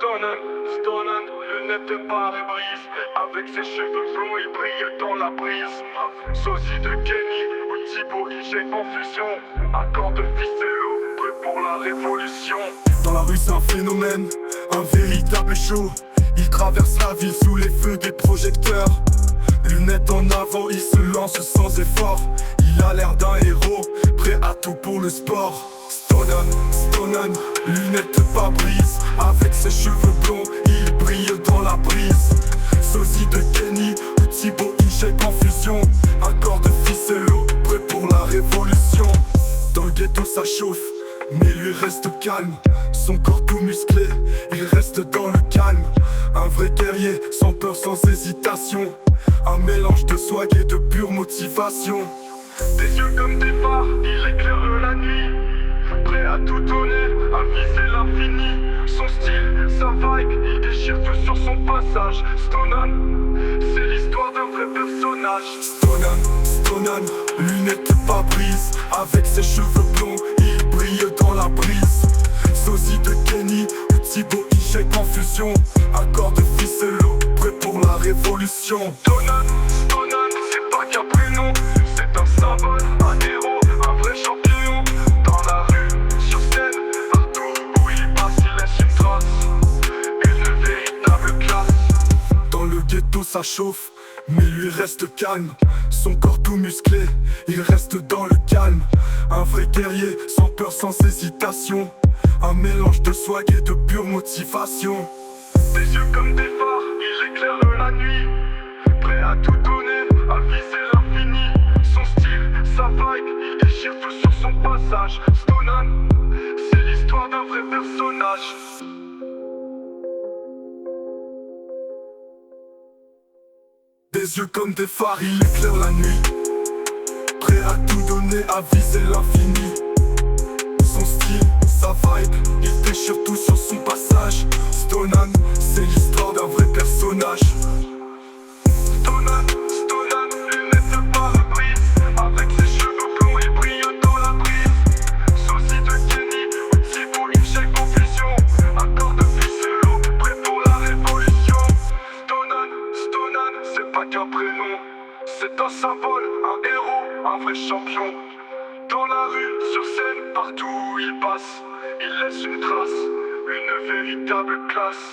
Stonan, lunettes de pare-brise. Avec ses cheveux blonds, il brille dans la brise. Sosie de Kenny ou Thibaut IG en fusion. Accord de ficello, prêt pour la révolution. Dans la rue c'est un phénomène, un véritable show. Il traverse la ville sous les feux des projecteurs. Lunettes en avant, il se lance sans effort. Il a l'air d'un héros, prêt à tout pour le sport. Stonan, lunettes de pare-brise. Avec ses cheveux blonds, il brille dans la brise. Sosie de Kenny ou Thibaut IG en fusion. Accord de ficello, prêt pour la révolution. Dans le ghetto ça chauffe, mais lui reste calme. Son corps tout musclé, il reste dans le calme. Un vrai guerrier, sans peur, sans hésitation. Un mélange de swag et de pure motivation. Des yeux comme des phares, il éclaire la nuit. Prêt à tout donner, à viser l'infini. Son style, sa vibe, il déchire tout sur son passage. Stonan, c'est l'histoire d'un vrai personnage. Stonan, lunettes de pare-brise. Avec ses cheveux blonds, il brille dans la brise. Sosie de Kenny ou Thibaut IG en fusion. Accord de ficello, prêt pour la révolution. Stonan, c'est pas qu'un prénom, c'est un symbole, un héros, un vrai champion. Dans la rue, sur scène, partout où il passe, il laisse une trace, une véritable classe. Dans le ghetto ça chauffe, mais lui reste calme. Son corps tout musclé, il reste dans le calme. Un vrai guerrier, sans peur, sans hésitation. Un mélange de swag et de pure motivation. Des yeux comme des phares, il éclaire la nuit. Prêt à tout donner, à viser l'infini. Son style, sa vibe, il déchire tout sur son passage. Stonan, c'est l'histoire d'un vrai personnage. Des yeux comme des phares, il éclaire la nuit. Prêt à tout donner, à viser l'infini. Son style, sa vibe, il déchire tout sur son passage. Stonan, c'est l'histoire d'un vrai personnage. Stonan, lunettes de pare-brise. Avec ses cheveux blonds, il brille dans la brise. Sosie de Kenny ou Thibaut IG en fusion. Accord de ficello, prêt pour la révolution. Stonan, c'est pas qu'un prénom, c'est un symbole, un héros, un vrai champion. Dans la rue, sur scène, partout où il passe, il laisse une trace, une véritable classe.